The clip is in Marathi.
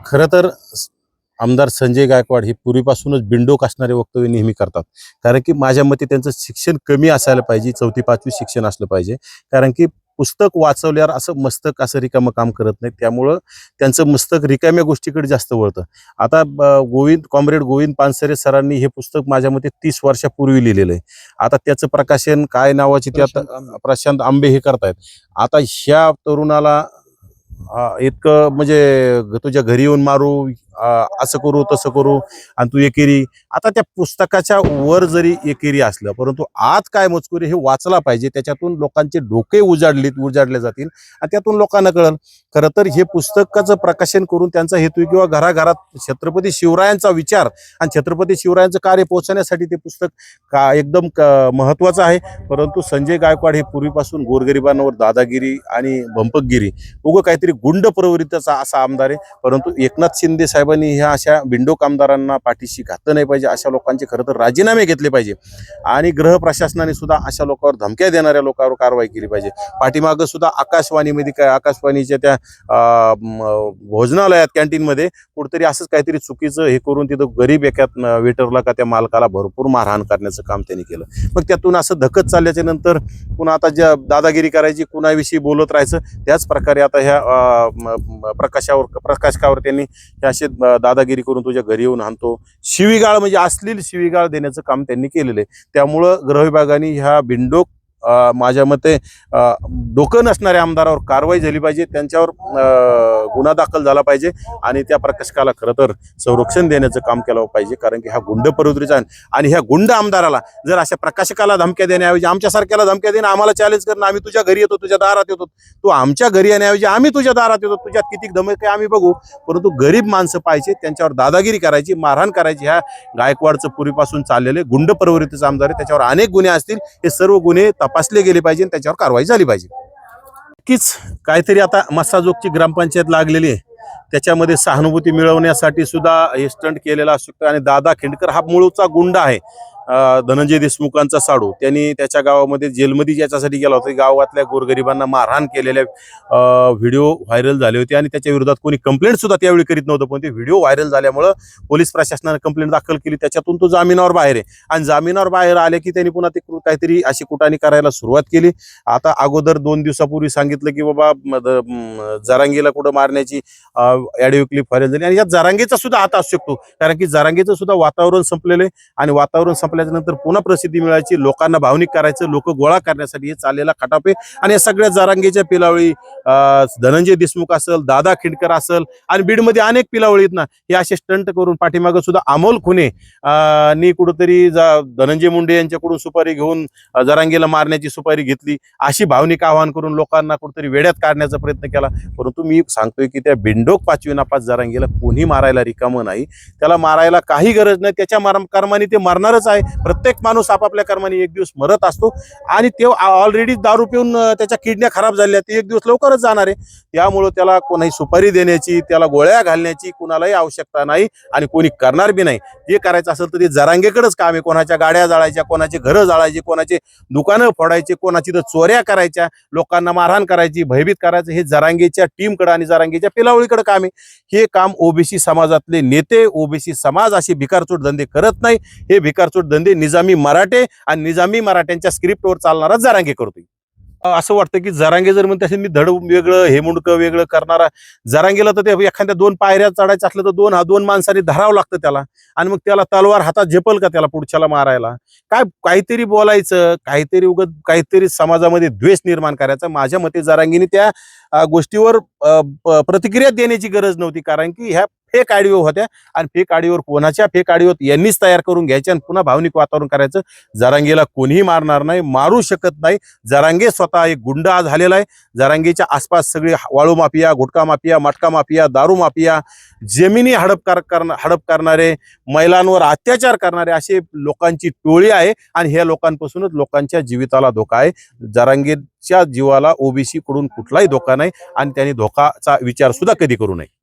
खरं तर आमदार संजय गायकवाड हे पूर्वीपासूनच बिनडोक असणारे वक्तव्य नेहमी करतात. कारण की माझ्या मते त्यांचं शिक्षण कमी असायला पाहिजे, 4थी-5वी शिक्षण असलं पाहिजे. कारण की पुस्तक वाचवल्यावर असं मस्तक असं रिकामं काम करत नाही. त्यामुळं त्यांचं मस्तक रिकाम्या गोष्टीकडे जास्त वळतं. आता कॉम्रेड गोविंद पानसरे सरांनी हे पुस्तक माझ्या मते 30 वर्षापूर्वी लिहिलेलं आहे. आता त्याचं प्रकाशन काय नावाचे ते आता प्रशांत आंबे हे करतायत. आता ह्या तरुणाला इतकं म्हणजे तुझ्या घरी येऊन मारू, असं करू तसं करू आणि तू एकेरी. आता त्या पुस्तकाच्या वर जरी एकेरी असलं, परंतु आत काय मजकूर हे वाचला पाहिजे. त्याच्यातून लोकांचे डोके उजाडले जातील आणि त्यातून लोकांना कळलं. खरं तर हे पुस्तकाचं प्रकाशन करून त्यांचा हेतू किंवा घराघरात छत्रपती शिवरायांचा विचार आणि छत्रपती शिवरायांचं कार्य पोहोचण्यासाठी ते पुस्तक एकदम महत्वाचं आहे. परंतु संजय गायकवाड हे पूर्वीपासून गोरगरिबांवर दादागिरी आणि भंपकगिरी उगं काहीतरी गुंड प्रवृत्तीचा असा आमदार आहे. परंतु एकनाथ शिंदे साहेबांनी ह्या अशा बिंडोक आमदारांना पाठीशी घातलं नाही पाहिजे. अशा लोकांचे खरं तर राजीनामे घेतले पाहिजे आणि गृह प्रशासनाने सुद्धा अशा लोकांवर धमक्या देणाऱ्या लोकांवर कारवाई केली पाहिजे. पाठीमागं सुद्धा आकाशवाणीमध्ये काय आकाशवाणीच्या त्या भोजनालयात कॅन्टीनमध्ये कुठेतरी असंच काहीतरी चुकीचं हे करून तिथं गरीब एका वेटरला का त्या मालकाला भरपूर मारहाण करण्याचं काम त्यांनी केलं. मग त्यातून असं धकत चालल्याच्या नंतर पुन्हा आता ज्या दादागिरी करायची, कुणाविषयी बोलत राहायचं, त्याच प्रकारे आता ह्या प्रकाशकावर त्यांनी असे दादागिरी करून तुझ्या घरी येऊन आणतो, शिवीगाळ म्हणजे अश्लील शिवीगाळ देण्याचं काम त्यांनी केलेलं आहे. त्यामुळं गृह विभागाने ह्या बिनडोक माझ्या मते डोकं नसणाऱ्या आमदारावर कारवाई झाली पाहिजे. त्यांच्यावर गुन्हा दाखल झाला पाहिजे आणि त्या प्रकाशकाला खरं तर संरक्षण देण्याचं काम केलं पाहिजे. कारण की हा गुंड प्रवृत्तीचा आणि ह्या गुंड आमदाराला जर अशा प्रकाशकाला धमक्या देण्याऐवजी आमच्यासारख्याला धमक्या देणं, आम्हाला चॅलेंज करणं, आम्ही तुझ्या घरी येतो, तुझ्या दारात येतो, तू आमच्या घरी येण्याऐवजी आम्ही तुझ्या दारात येतो, तुझ्यात किती धमक आहे आम्ही बघू. परंतु गरीब माणसं पाहिजे, त्यांच्यावर दादागिरी करायची, मारहाण करायची, ह्या गायकवाडचं पूर्वीपासून चाललेले गुंड प्रवृत्तीचा आमदार आहे. त्याच्यावर अनेक गुन्हे असतील, हे सर्व गुन्हे तपासले गेले पाहिजे, त्याच्यावर कारवाई झाली पाहिजे. नक्कीच काहीतरी आता मस्साजोगची ग्रामपंचायत लागलेली आहे, त्याच्यामध्ये सहानुभूती मिळवण्यासाठी सुद्धा हे स्टंट केलेला असू शकतो. आणि दादा खिंडकर हा मूळचा गुंड आहे, धनंजय देशमुखांचा साडू. त्यांनी त्याच्या गावामध्ये जेलमध्ये याच्यासाठी गेला होता, गावातल्या गोरगरिबांना मारहाण केलेल्या व्हिडिओ व्हायरल झाले होते आणि त्याच्या विरोधात कोणी कंप्लेंट सुद्धा त्यावेळी करीत नव्हतं. पण ते व्हिडिओ व्हायरल झाल्यामुळं पोलीस प्रशासनाने कंप्लेंट दाखल केली. त्याच्यातून तो जामिनावर बाहेर आहे आणि जामिनावर बाहेर आले की त्यांनी पुन्हा ते काहीतरी अशी कुटाणी करायला सुरुवात केली. आता अगोदर 2 दिवसापूर्वी सांगितलं की बाबा जरांगीला कुठं मारण्याची ऑडिओ क्लिप व्हायरल झाली आणि या जरांगीचा सुद्धा हात असू शकतो. कारण की जरांगीचं सुद्धा वातावरण संपलेलं आहे आणि वातावरण संपल्यानंतर पुन्हा प्रसिद्धी मिळायची, लोकांना भावनिक करायचं, लोक गोळा करण्यासाठी हे चाललेला खटापे. आणि या सगळ्या जरांगीच्या पिलावळी, धनंजय देशमुख असेल, दादा खिंडकर असेल आणि बीडमध्ये अनेक पिलावळी आहेत ना, हे असे स्टंट करून पाठीमागं सुद्धा अमोल खुने नी कुठंतरी धनंजय मुंडे यांच्याकडून सुपारी घेऊन जरांगीला मारण्याची सुपारी घेतली, अशी भावनिक आवाहन करून लोकांना कुठेतरी वेड्यात काढण्याचा प्रयत्न केला. परंतु मी सांगतोय की त्या बिंडोक 5वी नापास जरांगीला कोणी मारायला रिकामं नाही, त्याला मारायला काही गरज नाही. त्याच्या कर्माने ते मरणारच आहे. प्रत्येक माणूस आपापल्या कर्माने एक दिवस मरत असतो आणि ते ऑलरेडी दारू पिऊन त्याच्या किडन्या खराब झाल्या, ते एक दिवस लवकरच जाणार आहे. त्यामुळं त्याला कोणाही सुपारी देण्याची, त्याला गोळ्या घालण्याची कुणालाही आवश्यकता नाही आणि कोणी करणार बी नाही. जे करायचं असेल तर ते जरांगेकडेच काम आहे. कोणाच्या गाड्या जाळायच्या, कोणाचे घरं जाळायचे, कोणाचे दुकानं फोडायचे, कोणाची तर चोऱ्या करायच्या, लोकांना मारहाण करायची, भयभीत करायचं, हे जरांगेच्या टीमकडे आणि जरांगेच्या पिलावळीकडे काम आहे. हे काम ओबीसी समाजातले नेते, ओबीसी समाज असे भिकारचोट धंदे करत नाही. हे भिकारचोट धंदे निजामी मराठे आणि निजामी मराठ्यांच्या स्क्रिप्टवर चालणारा जरांगे करतोय. असं वाटतं की जरांगे जर म्हणते असेल मी धड वेगळं हे मुंडकं वेगळं करणारा, जरांगेला तर ते एखाद्या 2 पायऱ्या चढायचं असलं तर 2 माणसांनी धरावं लागतं त्याला आणि मग त्याला तलवार हातात झेपल का त्याला पुढच्याला मारायला? काहीतरी बोलायचं, काहीतरी समाजामध्ये द्वेष निर्माण करायचा. माझ्या मते जरांगीने त्या गोष्टीवर प्रतिक्रिया देण्याची गरज नव्हती. कारण की ह्या फेक ऑडिओ होत्या आणि फेक ऑडिओवर कोणाच्या फेक ऑडिओ यांनीच तयार करून घ्यायच्या आणि पुन्हा भावनिक वातावरण करायचं. जरांगीला कोणीही मारणार नाही, मारू शकत नाही. जरांगे स्वतः एक गुंड झालेला आहे. जरांगीच्या आसपास सगळे वाळू माफिया, गुटखा माफिया, मटका माफिया, दारू माफिया, जमिनी हडप करणारे, महिलांवर अत्याचार करणारे असे लोकांची टोळी आहे आणि ह्या लोकांपासूनच लोकांच्या जीविताला धोका आहे. जरांगेच्या जीवाला ओबीसी कडून कुठलाही धोका नाही आणि त्यांनी धोकाचा विचार सुद्धा कधी करू नये.